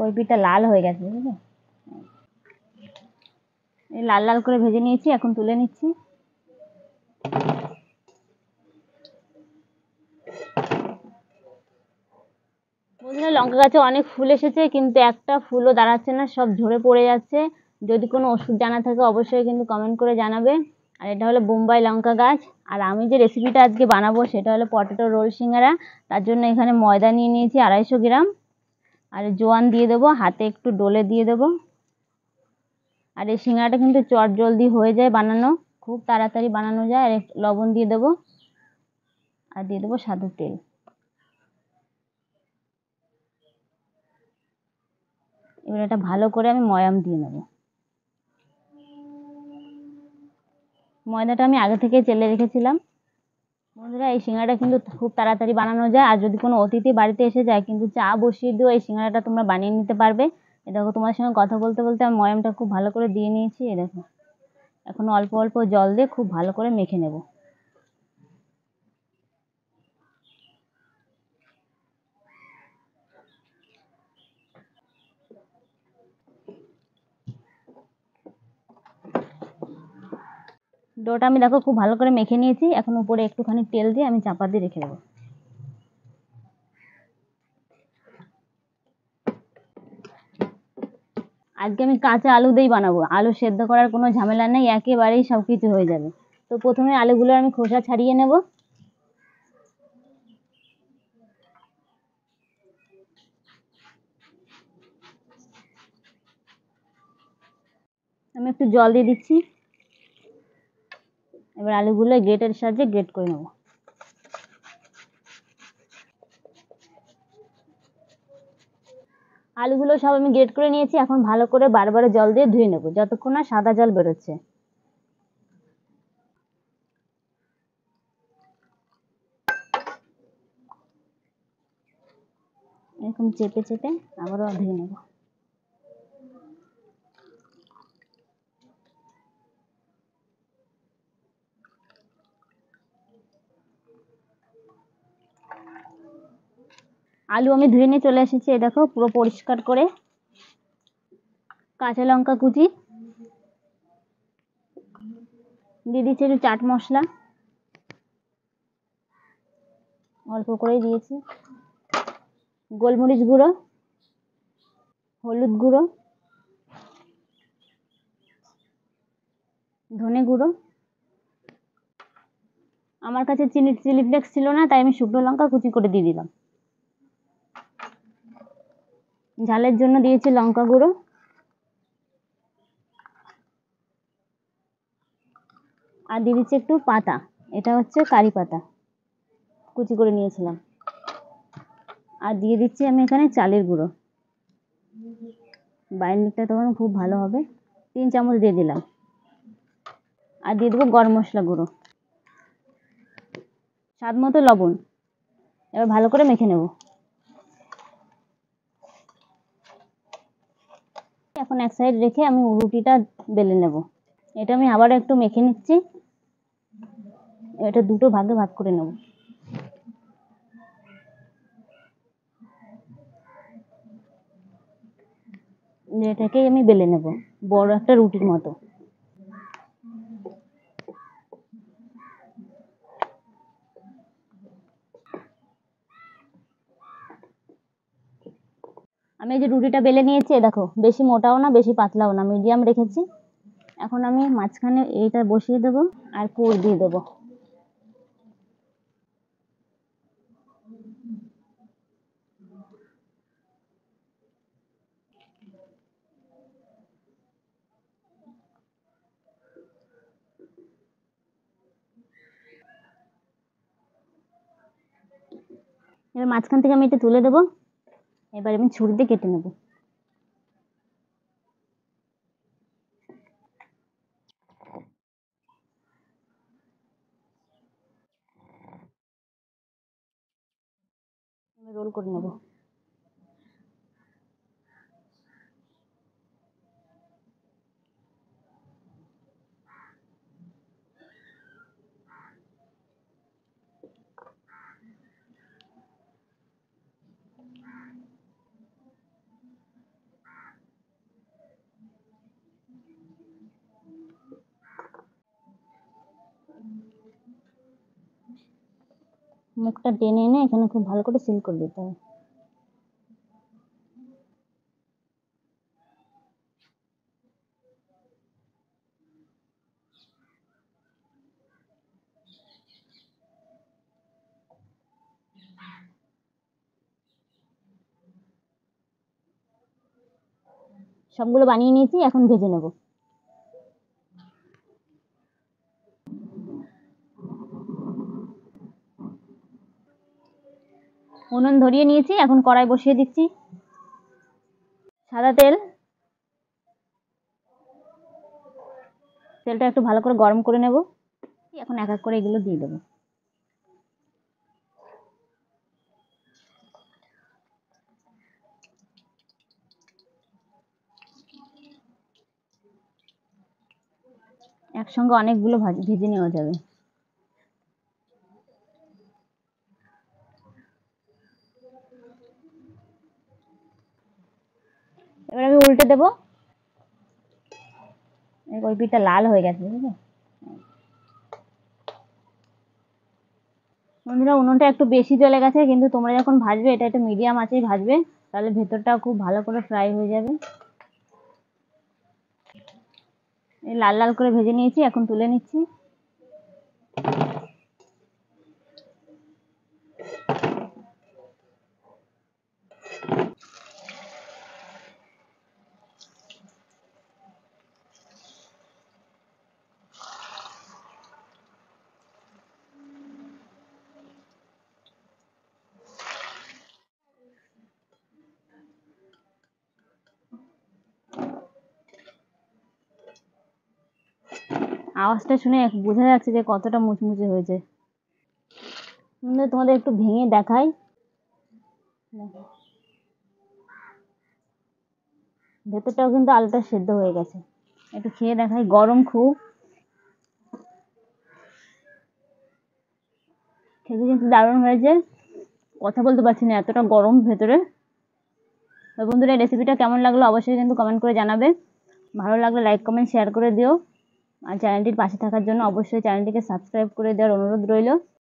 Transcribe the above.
ওই পিঠটা লাল হয়ে গেছে, বুঝলে? এই লাল লাল করে ভেজে নিয়েছি, এখন তুলে নিচ্ছি। বন্ধুরা, লঙ্কা গাছে অনেক ফুল এসেছে, কিন্তু একটা ফুলও দাঁড়াচ্ছে না, সব ঝরে পড়ে যাচ্ছে। যদি কোনো ওষুধ জানা থাকে অবশ্যই কিন্তু কমেন্ট করে জানাবে। আর এটা হলো বোম্বাই লঙ্কা গাছ। আর আমি যে রেসিপিটা আজকে বানাবো সেটা হলো পটেটো রোল সিঙ্গারা। তার জন্য এখানে ময়দা নিয়ে নিয়েছি 250 গ্রাম, আর জোয়ান দিয়ে দেবো, হাতে একটু ডলে দিয়ে দেবো। আর এই সিঙ্গারাটা কিন্তু চটজলদি হয়ে যায় বানানো, খুব তাড়াতাড়ি বানানো যায়। আর একটু লবণ দিয়ে দেবো, আর দিয়ে দেবো সাদা তেল। এবার এটা ভালো করে আমি ময়াম দিয়ে নেব। ময়দাটা আমি আগে থেকে চেলে রেখেছিলাম। বন্ধুরা, এই সিঙ্গারাটা কিন্তু খুব তাড়াতাড়ি বানানো যায়। আর যদি কোনো অতিথি বাড়িতে এসে যায়, কিন্তু চা বসিয়ে দিয়েও এই সিঙ্গারাটা তোমরা বানিয়ে নিতে পারবে। এ দেখো, তোমার সঙ্গে কথা বলতে বলতে আমি ময়ামটা খুব ভালো করে দিয়ে নিয়েছি। এ দেখো, এখন অল্প অল্প জল দিয়ে খুব ভালো করে মেখে নেব। ডোটা আমি দেখো খুব ভালো করে মেখে নিয়েছি। এখন উপরে একটুখানি তেল দিয়ে আমি চাপা দিয়ে রেখে দেবো। আজকে আমি কাঁচা আলু দিয়েই বানাবো, আলু সেদ্ধ করার কোনো ঝামেলা নেই, একেবারেই সব কিছু হয়ে যাবে। তো প্রথমে আলুগুলো আমি খোসা ছাড়িয়ে নেব। আমি একটু জল দিয়ে দিচ্ছি। এবার আলুগুলো গ্রেটের সাহায্যে গ্রেট করে নেব। আলুগুলো সব আমি গ্রেট করে নিয়েছি। এখন ভালো করে বারবার জল দিয়ে ধুয়ে নেব, যতক্ষণ না সাদা জল বেরোচ্ছে। এরকম চেপে চেপে আবারও ধুয়ে নেব। আলু আমি ধুয়ে নিয়ে চলে এসেছি, এই দেখো পুরো পরিষ্কার করে। কাঁচা লঙ্কা কুচি দিয়ে দিচ্ছি, একটু চাট মশলা অল্প করেই দিয়েছি, গোলমরিচ গুঁড়ো, হলুদ গুঁড়ো, ধনে গুঁড়ো। আমার কাছে চিলি ফ্লেক্স ছিল না, তাই আমি শুকনো লঙ্কা কুচি করে দিয়ে দিলাম। ঝালের জন্য দিয়েছি লঙ্কা গুঁড়ো, আর দিয়ে দিচ্ছি একটু পাতা, এটা হচ্ছে কারি পাতা, কুচি করে নিয়েছিলাম। আর দিয়ে দিচ্ছি আমি এখানে চালের গুঁড়ো, বাইন্ডিংটা তখন খুব ভালো হবে। 3 চামচ দিয়ে দিলাম। আর দিয়ে দেবো গরম মশলা গুঁড়ো, স্বাদ মতো লবণ। এবার ভালো করে মেখে নেব। এখন এক সাইড রেখে আমি রুটিটা বেলে নেব। এটা আমি আবার একটু মেখে নিচ্ছি। এটা দুটো ভাগে ভাগ করে নেব। এটাকে আমি বেলে নেব বড় একটা রুটির মতো। আমি এই যে রুটিটা বেলে নিয়েছি, দেখো বেশি মোটাও না বেশি পাতলাও না, মিডিয়াম রেখেছি। এখন আমি মাঝখানে এইটা বসিয়ে দেব আর পুর দিয়ে দেবো। এবার মাঝখান থেকে আমি এটা তুলে দেবো। এবার আমি ছুরি দিয়ে কেটে নেব। রোল করে নেব। মুখটা টেনে এনে এখানে খুব ভালো করে সিল করে দিতে হবে। সবগুলো বানিয়ে নিয়েছি, এখন ভেজে নেব। উনুন ধরিয়ে নিয়েছি, এখন কড়াই বসিয়ে দিচ্ছি। সাদা তেল, তেলটা একটু ভালো করে গরম করে নেব। এখন এক এক করে এগুলো দিয়ে দেবো। একসঙ্গে অনেকগুলো ভেজে নেওয়া যাবে। এবার আমি উল্টে দেবো। ওই পিঠটা লাল হয়ে গেছে, বুঝলে? বন্ধুরা, উনুনটা একটু বেশি জ্বলে গেছে, কিন্তু তোমরা যখন ভাজবে এটা একটু মিডিয়াম আঁচেই ভাজবে, তাহলে ভেতরটাও খুব ভালো করে ফ্রাই হয়ে যাবে। এই লাল লাল করে ভেজে নিয়েছি, এখন তুলে নিচ্ছি। আওয়াজটা শুনে বোঝা যাচ্ছে যে কতটা মুচমুচে হয়েছে। তোমাদের একটু ভেঙে দেখাই। ভেতরটাও কিন্তু আলুটা সেদ্ধ হয়ে গেছে। একটু খেয়ে দেখাই, গরম খুব, খেতে কিন্তু দারুণ হয়েছে। কথা বলতে পারছি না, এতটা গরম ভেতরে। তো বন্ধুরা, রেসিপিটা কেমন লাগলো অবশ্যই কিন্তু কমেন্ট করে জানাবে। ভালো লাগলে লাইক কমেন্ট শেয়ার করে দিও। আর চ্যানেলটির পাশে থাকার জন্য অবশ্যই চ্যানেলটিকে সাবস্ক্রাইব করে দেওয়ার অনুরোধ রইল।